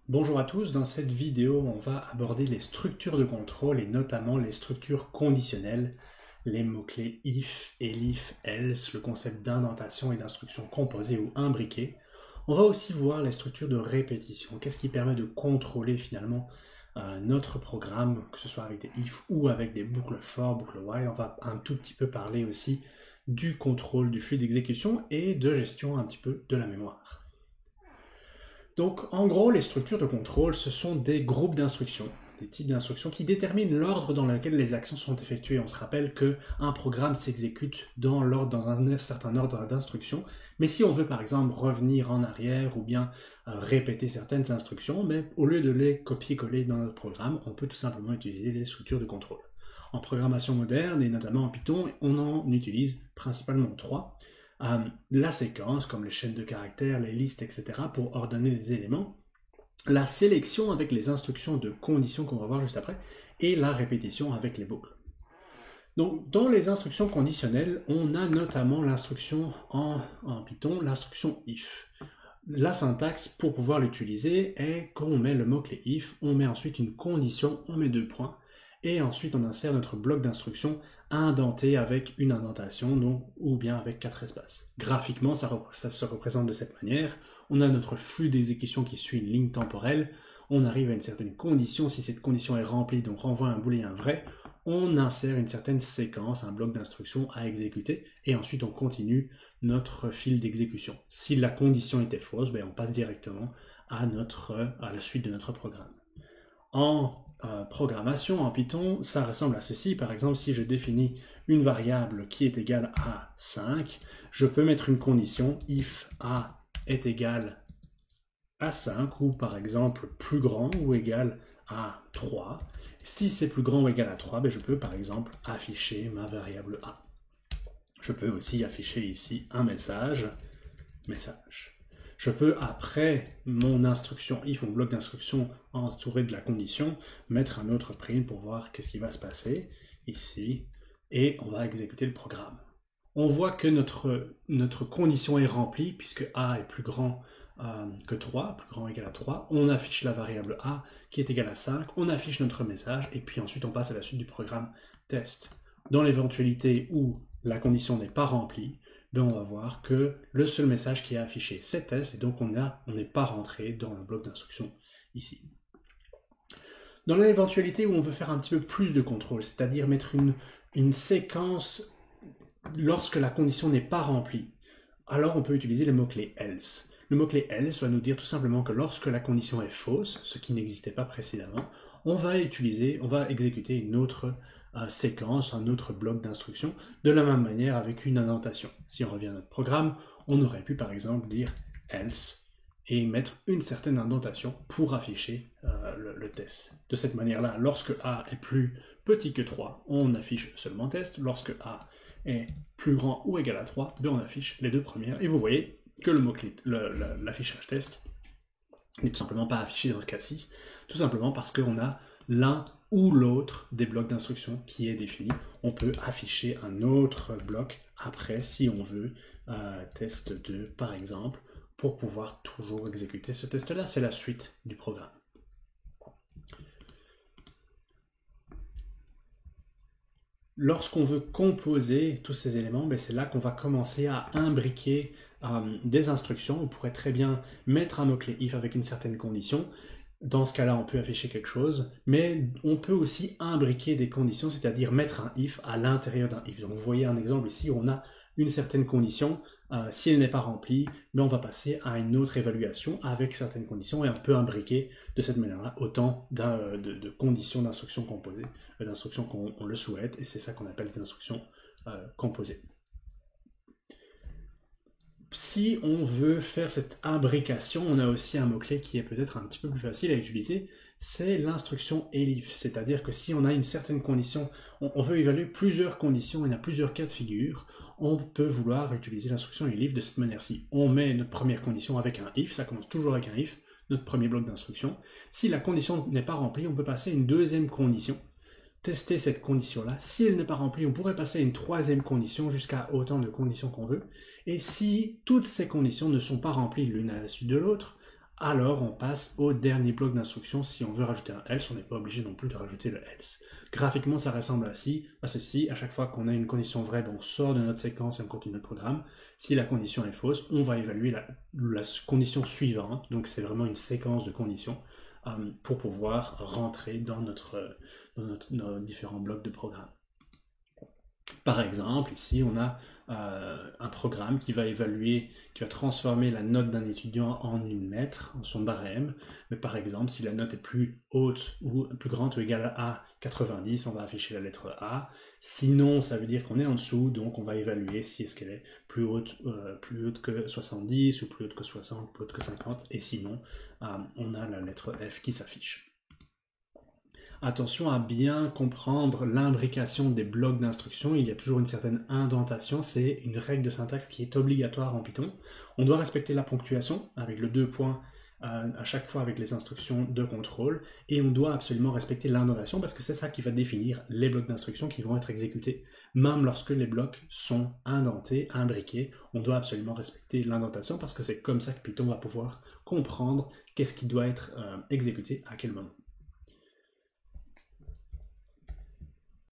Bonjour à tous, dans cette vidéo on va aborder les structures de contrôle et notamment les structures conditionnelles, les mots-clés if, elif, else, le concept d'indentation et d'instruction composée ou imbriquée. On va aussi voir les structures de répétition, qu'est-ce qui permet de contrôler finalement notre programme, que ce soit avec des if ou avec des boucles for, boucles while. On va un tout petit peu parler aussi du contrôle du flux d'exécution et de gestion un petit peu de la mémoire. Donc, en gros, les structures de contrôle, ce sont des groupes d'instructions, des types d'instructions qui déterminent l'ordre dans lequel les actions sont effectuées. On se rappelle qu'un programme s'exécute dans un certain ordre d'instructions, mais si on veut par exemple revenir en arrière ou bien répéter certaines instructions, mais au lieu de les copier-coller dans notre programme, on peut tout simplement utiliser les structures de contrôle. En programmation moderne, et notamment en Python, on en utilise principalement trois. La séquence, comme les chaînes de caractères, les listes, etc., pour ordonner les éléments, la sélection avec les instructions de conditions qu'on va voir juste après, et la répétition avec les boucles. Donc, dans les instructions conditionnelles, on a notamment l'instruction en Python, l'instruction if. La syntaxe, pour pouvoir l'utiliser, est qu'on met le mot-clé if, on met ensuite une condition, on met deux points, et ensuite on insère notre bloc d'instruction indenté avec une indentation, ou bien avec 4 espaces. Graphiquement, ça se représente de cette manière. On a notre flux d'exécution qui suit une ligne temporelle. On arrive à une certaine condition. Si cette condition est remplie, donc renvoie un booléen vrai, on insère une certaine séquence, un bloc d'instruction à exécuter, et ensuite on continue notre fil d'exécution. Si la condition était fausse, on passe directement à la suite de notre programme. En programmation, en Python, ça ressemble à ceci. Par exemple, si je définis une variable qui est égale à 5, je peux mettre une condition if a est égal à 5, ou par exemple plus grand ou égal à 3. Si c'est plus grand ou égal à 3, je peux par exemple afficher ma variable a. Je peux aussi afficher ici un message. Je peux, après mon instruction if, mon bloc d'instruction entouré de la condition, mettre un autre print pour voir qu'est-ce qui va se passer ici, et on va exécuter le programme. On voit que notre condition est remplie, puisque a est plus grand que 3, plus grand ou égal à 3, on affiche la variable a qui est égale à 5, on affiche notre message, et puis ensuite on passe à la suite du programme test. Dans l'éventualité où la condition n'est pas remplie, on va voir que le seul message qui est affiché, c'est test, et donc on n'est pas rentré dans le bloc d'instruction ici. Dans l'éventualité où on veut faire un petit peu plus de contrôle, c'est-à-dire mettre une séquence lorsque la condition n'est pas remplie, alors on peut utiliser le mot-clé else. Le mot-clé else va nous dire tout simplement que lorsque la condition est fausse, ce qui n'existait pas précédemment, on va exécuter une autre séquence, un autre bloc d'instruction, de la même manière avec une indentation. Si on revient à notre programme, on aurait pu par exemple dire else et mettre une certaine indentation pour afficher le test. De cette manière-là, lorsque a est plus petit que 3, on affiche seulement test. Lorsque a est plus grand ou égal à 3, on affiche les deux premières. Et vous voyez que le mot-clé, l'affichage test, n'est tout simplement pas affiché dans ce cas-ci, tout simplement parce qu'on a l'un ou l'autre des blocs d'instruction qui est défini. On peut afficher un autre bloc après si on veut, test 2 par exemple, pour pouvoir toujours exécuter ce test-là. C'est la suite du programme. Lorsqu'on veut composer tous ces éléments, c'est là qu'on va commencer à imbriquer des instructions. On pourrait très bien mettre un mot-clé if avec une certaine condition. Dans ce cas-là, on peut afficher quelque chose, mais on peut aussi imbriquer des conditions, c'est-à-dire mettre un if à l'intérieur d'un if. Donc vous voyez un exemple ici où on a une certaine condition. Si elle n'est pas remplie, on va passer à une autre évaluation avec certaines conditions, et on peut imbriquer de cette manière-là autant de conditions d'instructions composées, d'instructions qu'on le souhaite, et c'est ça qu'on appelle des instructions composées. Si on veut faire cette imbrication, on a aussi un mot-clé qui est peut-être un petit peu plus facile à utiliser, c'est l'instruction elif, c'est-à-dire que si on a une certaine condition, on veut évaluer plusieurs conditions, il y a plusieurs cas de figure, on peut vouloir utiliser l'instruction elif de cette manière-ci. On met notre première condition avec un if, ça commence toujours avec un if, notre premier bloc d'instruction. Si la condition n'est pas remplie, on peut passer à une deuxième condition, tester cette condition-là. Si elle n'est pas remplie, on pourrait passer à une troisième condition jusqu'à autant de conditions qu'on veut. Et si toutes ces conditions ne sont pas remplies l'une à la suite de l'autre, alors on passe au dernier bloc d'instruction. Si on veut rajouter un else, on n'est pas obligé non plus de rajouter le else. Graphiquement, ça ressemble à ceci. À chaque fois qu'on a une condition vraie, on sort de notre séquence et on continue notre programme. Si la condition est fausse, on va évaluer la condition suivante. Donc c'est vraiment une séquence de conditions pour pouvoir rentrer dans nos différents blocs de programme. Par exemple, ici, on a un programme qui va évaluer, qui va transformer la note d'un étudiant en une lettre, en son barème. Mais par exemple, si la note est plus haute ou plus grande ou égale à 90, on va afficher la lettre A. Sinon, ça veut dire qu'on est en dessous, donc on va évaluer si est-ce qu'elle est plus haute que 70 ou plus haute que 60, plus haute que 50. Et sinon, on a la lettre F qui s'affiche. Attention à bien comprendre l'imbrication des blocs d'instruction. Il y a toujours une certaine indentation. C'est une règle de syntaxe qui est obligatoire en Python. On doit respecter la ponctuation avec le 2 points à chaque fois avec les instructions de contrôle. Et on doit absolument respecter l'indentation parce que c'est ça qui va définir les blocs d'instruction qui vont être exécutés. Même lorsque les blocs sont indentés, imbriqués, on doit absolument respecter l'indentation parce que c'est comme ça que Python va pouvoir comprendre qu'est-ce qui doit être exécuté à quel moment.